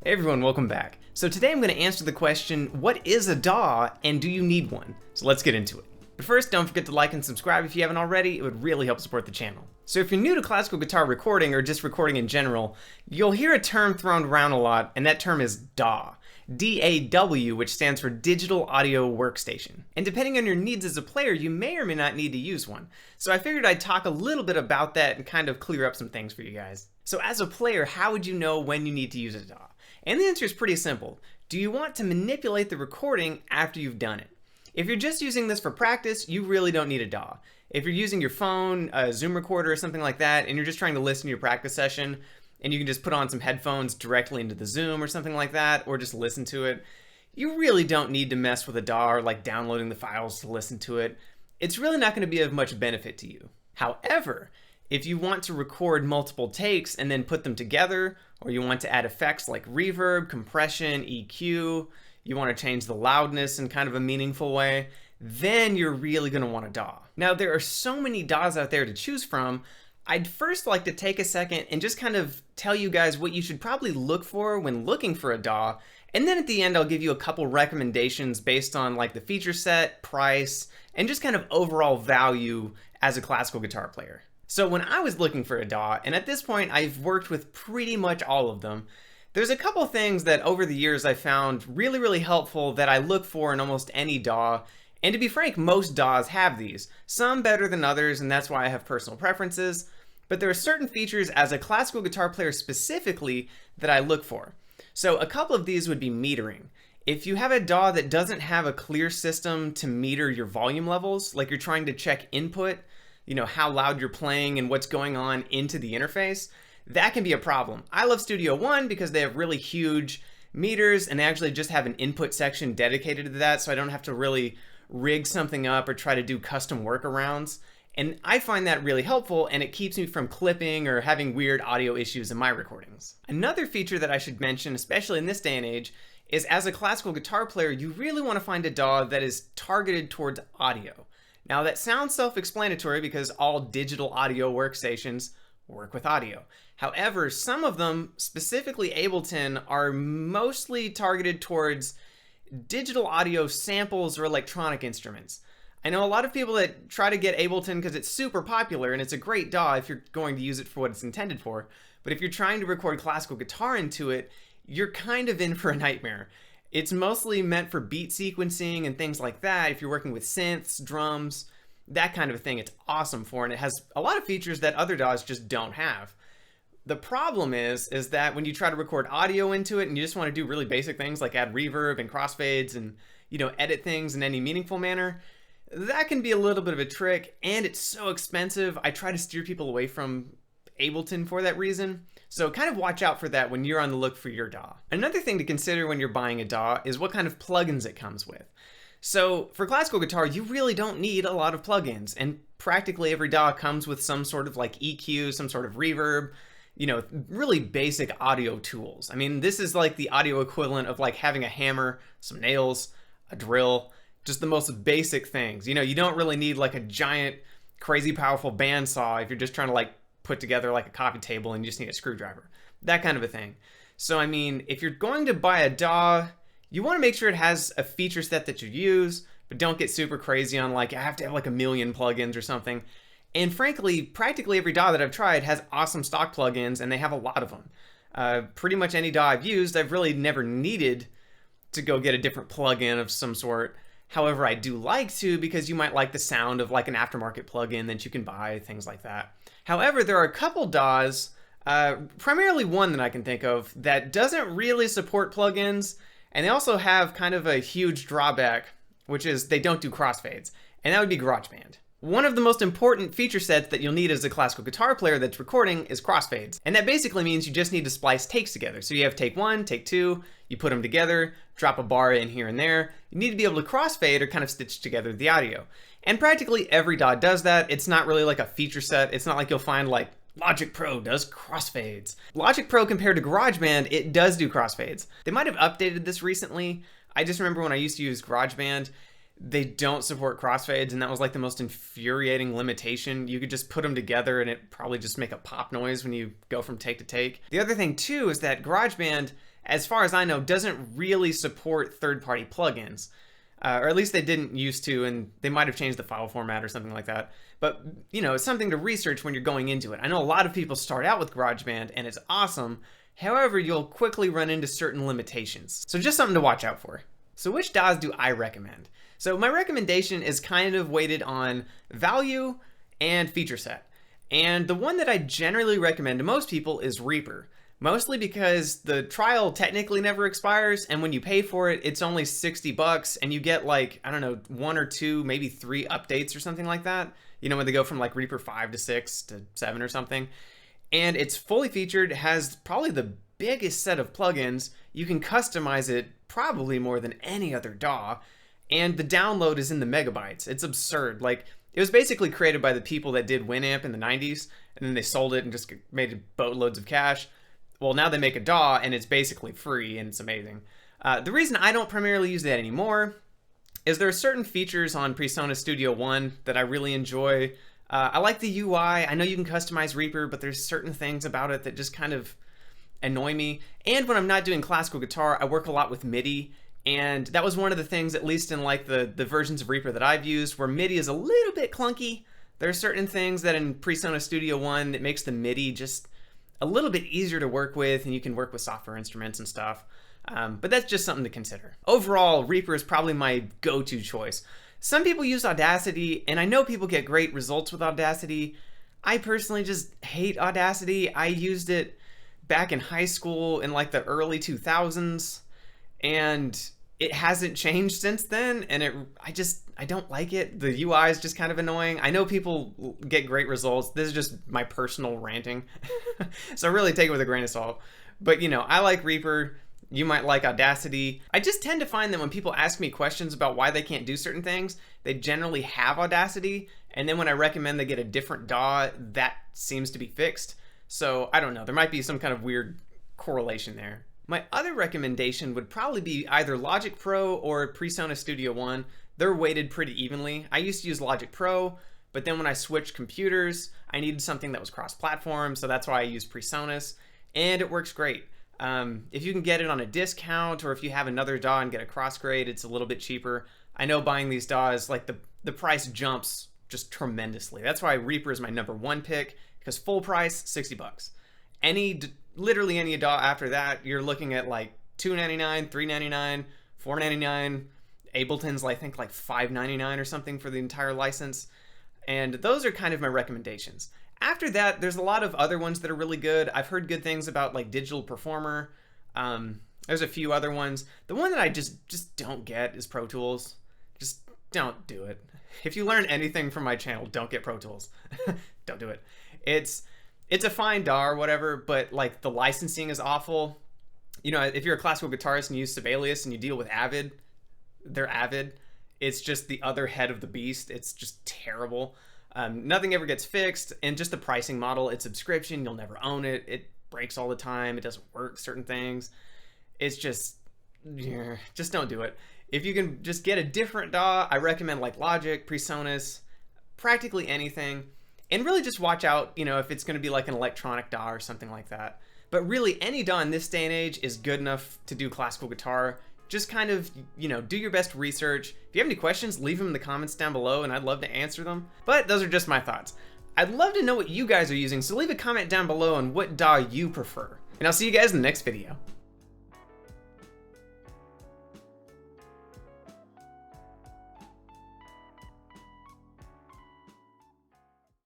Hey everyone, welcome back. So today I'm going to answer the question, what is a DAW and do you need one? So let's get into it. But first, don't forget to like and subscribe if you haven't already. It would really help support the channel. So if you're new to classical guitar recording or just recording in general, you'll hear a term thrown around a lot, and that term is DAW. D-A-W, which stands for Digital Audio Workstation. And depending on your needs as a player, you may or may not need to use one. So I figured I'd talk a little bit about that and kind of clear up some things for you guys. So as a player, how would you know when you need to use a DAW? And the answer is pretty simple. Do you want to manipulate the recording after you've done it? If you're just using this for practice, you really don't need a DAW. If you're using your phone, a Zoom recorder or something like that, and you're just trying to listen to your practice session, and you can just put on some headphones directly into the Zoom or something like that, or just listen to it, you really don't need to mess with a DAW or like downloading the files to listen to it. It's really not going to be of much benefit to you. However, if you want to record multiple takes and then put them together, or you want to add effects like reverb, compression, EQ, you want to change the loudness in kind of a meaningful way, then you're really going to want a DAW. Now, there are so many DAWs out there to choose from. I'd first like to take a second and just kind of tell you guys what you should probably look for when looking for a DAW, and then at the end I'll give you a couple recommendations based on like the feature set, price, and just kind of overall value as a classical guitar player. So when I was looking for a DAW, and at this point I've worked with pretty much all of them, there's a couple things that over the years I found really helpful that I look for in almost any DAW. And to be frank, most DAWs have these. Some better than others, and that's why I have personal preferences. But there are certain features as a classical guitar player specifically that I look for. So a couple of these would be metering. If you have a DAW that doesn't have a clear system to meter your volume levels, like you're trying to check input, you know, how loud you're playing and what's going on into the interface, that can be a problem. I love Studio One because they have really huge meters and they actually just have an input section dedicated to that, so I don't have to really rig something up or try to do custom workarounds. And I find that really helpful, and it keeps me from clipping or having weird audio issues in my recordings. Another feature that I should mention, especially in this day and age, is as a classical guitar player, you really want to find a DAW that is targeted towards audio. Now that sounds self-explanatory because all digital audio workstations work with audio. However, some of them, specifically Ableton, are mostly targeted towards digital audio samples or electronic instruments. I know a lot of people that try to get Ableton because it's super popular and it's a great DAW if you're going to use it for what it's intended for, but if you're trying to record classical guitar into it, you're kind of in for a nightmare. It's mostly meant for beat sequencing and things like that. If you're working with synths, drums, that kind of a thing, it's awesome for, and it has a lot of features that other DAWs just don't have. The problem is that when you try to record audio into it and you just want to do really basic things like add reverb and crossfades and, you know, edit things in any meaningful manner, that can be a little bit of a trick, and it's so expensive. I try to steer people away from Ableton for that reason. So kind of watch out for that when you're on the look for your DAW. Another thing to consider when you're buying a DAW is what kind of plugins it comes with. So for classical guitar, you really don't need a lot of plugins, and practically every DAW comes with some sort of like EQ, some sort of reverb, you know, really basic audio tools. I mean, this is like the audio equivalent of like having a hammer, some nails, a drill, just the most basic things. You know, you don't really need like a giant, crazy powerful bandsaw if you're just trying to like put together like a coffee table and you just need a screwdriver, that kind of a thing. So I mean, if you're going to buy a DAW, you want to make sure it has a feature set that you use, but don't get super crazy on like, I have to have like a million plugins or something. And frankly, practically every DAW that I've tried has awesome stock plugins, and they have a lot of them. Pretty much any DAW I've used, I've really never needed to go get a different plugin of some sort. However, I do like to, because you might like the sound of like an aftermarket plugin that you can buy, things like that. However, there are a couple DAWs, primarily one that I can think of, that doesn't really support plugins, and they also have kind of a huge drawback, which is they don't do crossfades, and that would be GarageBand. One of the most important feature sets that you'll need as a classical guitar player that's recording is crossfades. And that basically means you just need to splice takes together. So you have take one, take two, you put them together, drop a bar in here and there. You need to be able to crossfade or kind of stitch together the audio. And practically every DAW does that. It's not really like a feature set. It's not like you'll find like Logic Pro does crossfades. Logic Pro compared to GarageBand, it does do crossfades. They might have updated this recently. I just remember when I used to use GarageBand, they don't support crossfades, and that was like the most infuriating limitation. You could just put them together and it probably just make a pop noise when you go from take to take. The other thing too is that GarageBand as far as I know, doesn't really support third-party plugins. Or at least they didn't used to, and they might have changed the file format or something like that. But, you know, it's something to research when you're going into it. I know a lot of people start out with GarageBand, and it's awesome. However, you'll quickly run into certain limitations. So just something to watch out for. So which DAWs do I recommend? So my recommendation is kind of weighted on value and feature set. And the one that I generally recommend to most people is Reaper. Mostly because the trial technically never expires, and when you pay for it, it's only $60, and you get like, I don't know, 1 or 2, maybe 3 updates or something like that. You know, when they go from like Reaper 5 to 6 to 7 or something. And it's fully featured, has probably the biggest set of plugins. You can customize it probably more than any other DAW, and the download is in the megabytes. It's absurd. Like, it was basically created by the people that did Winamp in the 90s, and then they sold it and just made boatloads of cash. Well, now they make a DAW, and it's basically free, and it's amazing. The reason I don't primarily use that anymore is there are certain features on Presonus Studio One that I really enjoy. I like the UI. I know you can customize Reaper, but there's certain things about it that just kind of annoy me. And when I'm not doing classical guitar, I work a lot with MIDI, and that was one of the things, at least in like the versions of Reaper that I've used, where MIDI is a little bit clunky. There are certain things that in Presonus Studio One that makes the MIDI just a little bit easier to work with, and you can work with software instruments and stuff. But that's just something to consider. Overall, Reaper is probably my go-to choice. Some people use Audacity, and I know people get great results with Audacity. I personally just hate Audacity. I used it back in high school in like the early 2000s, and it hasn't changed since then, and I don't like it. The UI is just kind of annoying. I know people get great results. This is just my personal ranting. So really take it with a grain of salt. But you know, I like Reaper. You might like Audacity. I just tend to find that when people ask me questions about why they can't do certain things, they generally have Audacity. And then when I recommend they get a different DAW, that seems to be fixed. So I don't know, there might be some kind of weird correlation there. My other recommendation would probably be either Logic Pro or Presonus Studio One. They're weighted pretty evenly. I used to use Logic Pro, but then when I switched computers, I needed something that was cross-platform, so that's why I use Presonus, and it works great. If you can get it on a discount, or if you have another DAW and get a cross-grade, it's a little bit cheaper. I know buying these DAWs, like the price jumps just tremendously. That's why Reaper is my #1 pick, because full price, $60. Literally any DAW after that, you're looking at like $2.99, $3.99, $4.99. Ableton's, I think, like $5.99 or something for the entire license. And those are kind of my recommendations. After that, there's a lot of other ones that are really good. I've heard good things about like Digital Performer. There's a few other ones. The one that I just don't get is Pro Tools. Just don't do it. If you learn anything from my channel, don't get Pro Tools. Don't do it. It's a fine DAW or whatever, but like the licensing is awful. You know, if you're a classical guitarist and you use Sibelius and you deal with Avid, they're Avid. It's just the other head of the beast. It's just terrible. Nothing ever gets fixed, and just the pricing model, it's subscription, you'll never own it. It breaks all the time. It doesn't work, certain things. It's just don't do it. If you can just get a different DAW, I recommend like Logic, Presonus, practically anything. And really just watch out, you know, if it's going to be like an electronic DAW or something like that. But really, any DAW in this day and age is good enough to do classical guitar. Just kind of, you know, do your best research. If you have any questions, leave them in the comments down below, and I'd love to answer them. But those are just my thoughts. I'd love to know what you guys are using, so leave a comment down below on what DAW you prefer. And I'll see you guys in the next video.